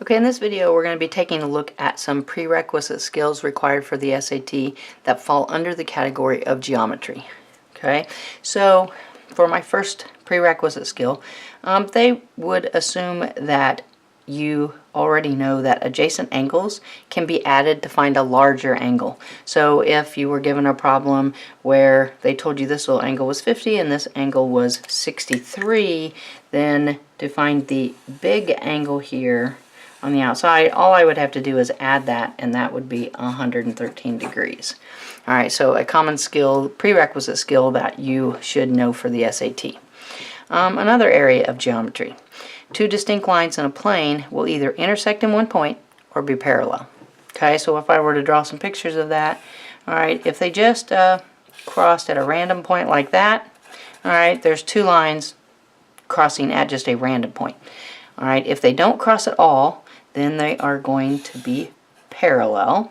Okay, in this video we're going to be taking a look at some prerequisite skills required for the SAT that fall under the category of geometry. Okay, so for my first prerequisite skill, they would assume that you already know that adjacent angles can be added to find a larger angle. So if you were given a problem where they told you this little angle was 50 and this angle was 63, then to find the big angle here on the outside, all I would have to do is add that, and that would be 113 degrees. Alright, so a common skill, prerequisite skill that you should know for the SAT. Another area of geometry. Two distinct lines in a plane will either intersect in one point or be parallel. Okay, so if I were to draw some pictures of that, alright, if they just crossed at a random point like that, alright, there's two lines crossing at just a random point. Alright, if they don't cross at all, then they are going to be parallel.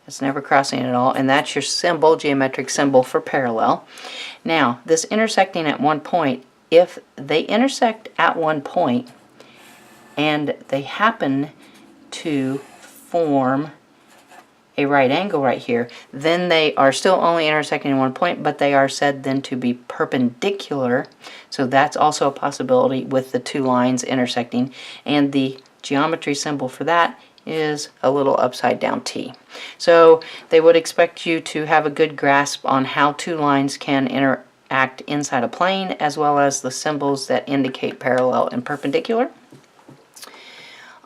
It's never crossing at all, and that's your symbol, geometric symbol for parallel. Now, this intersecting at one point, if they intersect at one point and they happen to form a right angle right here, then they are still only intersecting in one point, but they are said then to be perpendicular. So that's also a possibility with the two lines intersecting, and the geometry symbol for that is a little upside down T. So they would expect you to have a good grasp on how two lines can interact inside a plane, as well as the symbols that indicate parallel and perpendicular.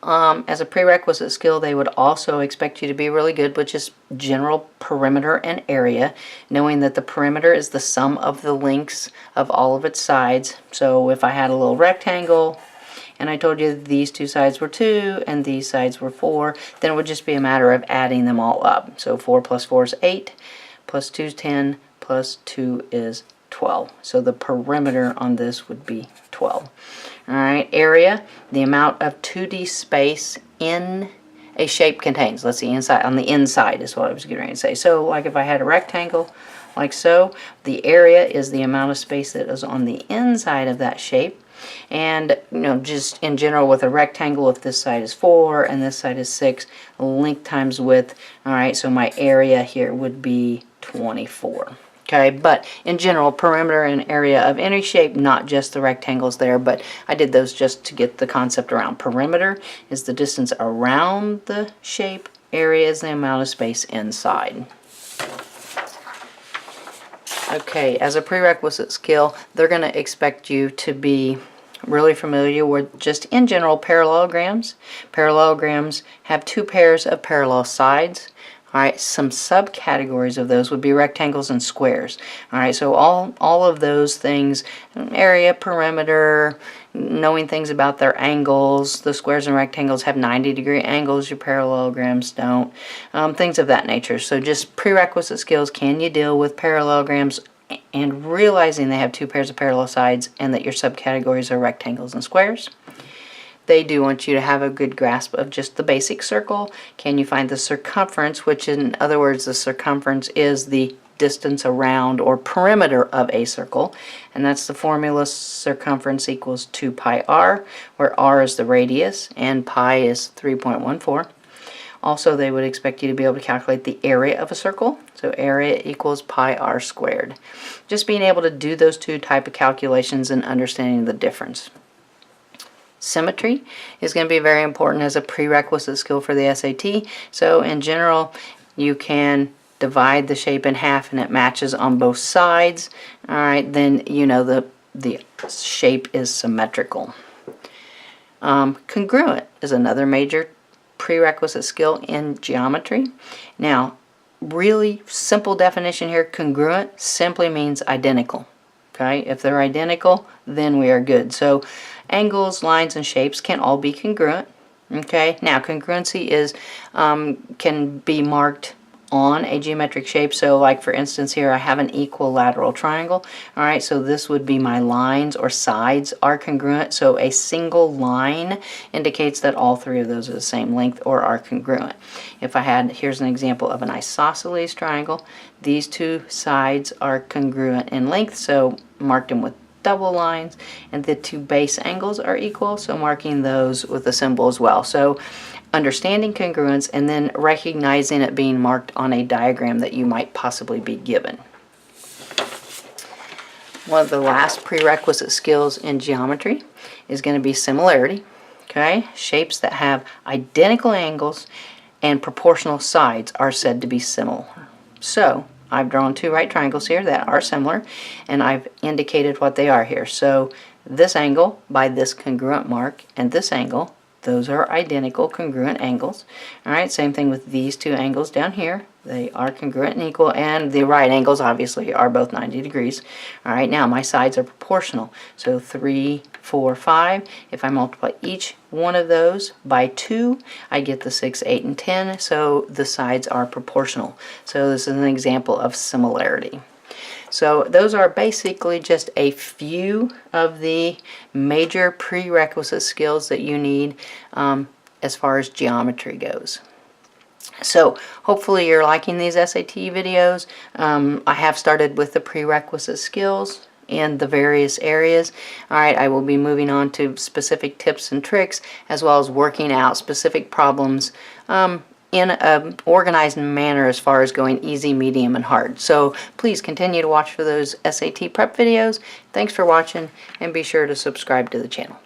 As a prerequisite skill, they would also expect you to be really good with just general perimeter and area, knowing that the perimeter is the sum of the lengths of all of its sides. So if I had a little rectangle and I told you these two sides were 2 and these sides were 4, then it would just be a matter of adding them all up. So 4 plus 4 is 8, plus 2 is 10, plus 2 is 12. So the perimeter on this would be 12. Alright, area, the amount of 2D space in a shape contains. Let's see, inside, on the inside is what I was getting ready to say. So like if I had a rectangle like so, the area is the amount of space that is on the inside of that shape. And just in general with a rectangle, if this side is 4 and this side is 6, length times width. Alright, so my area here would be 24. Okay, but in general, perimeter and area of any shape, not just the rectangles there, but I did those just to get the concept around. Perimeter is the distance around the shape, area is the amount of space inside. Okay, as a prerequisite skill, they're going to expect you to be really familiar with just in general parallelograms. Parallelograms have two pairs of parallel sides. Alright, some subcategories of those would be rectangles and squares. Alright, so all of those things, area, perimeter, knowing things about their angles. The squares and rectangles have 90-degree angles, your parallelograms don't. Things of that nature. So just prerequisite skills, can you deal with parallelograms and realizing they have two pairs of parallel sides and that your subcategories are rectangles and squares. They do want you to have a good grasp of just the basic circle. Can you find the circumference, which in other words, the circumference is the distance around or perimeter of a circle. And that's the formula, circumference equals 2 pi r, where r is the radius and pi is 3.14. Also, they would expect you to be able to calculate the area of a circle. So area equals pi r squared. Just being able to do those two type of calculations and understanding the difference. Symmetry is going to be very important as a prerequisite skill for the SAT. So in general, you can divide the shape in half and it matches on both sides. Alright, then you know the shape is symmetrical. Congruent is another major prerequisite skill in geometry. Now, really simple definition here, congruent simply means identical. Okay, if they're identical, then we are good. So angles, lines, and shapes can all be congruent. Okay, now congruency is can be marked on a geometric shape. So like for instance here I have an equilateral triangle. Alright, so this would be my lines or sides are congruent. So a single line indicates that all three of those are the same length or are congruent. If I had, here's an example of an isosceles triangle. These two sides are congruent in length, so marked them with double lines, and the two base angles are equal, so marking those with a symbol as well. So understanding congruence and then recognizing it being marked on a diagram that you might possibly be given. One of the last prerequisite skills in geometry is going to be similarity. Okay, shapes that have identical angles and proportional sides are said to be similar. So I've drawn two right triangles here that are similar, and I've indicated what they are here. So this angle by this congruent mark and this angle, those are identical congruent angles. Alright, same thing with these two angles down here. They are congruent and equal, and the right angles obviously are both 90 degrees. Alright, now my sides are proportional. So 3, 4, 5. If I multiply each one of those by 2, I get the 6, 8, and 10. So the sides are proportional. So this is an example of similarity. So those are basically just a few of the major prerequisite skills that you need as far as geometry goes. So hopefully you're liking these SAT videos. I have started with the prerequisite skills in the various areas. Alright, I will be moving on to specific tips and tricks as well as working out specific problems in an organized manner as far as going easy, medium, and hard. So please continue to watch for those SAT prep videos. Thanks for watching, and be sure to subscribe to the channel.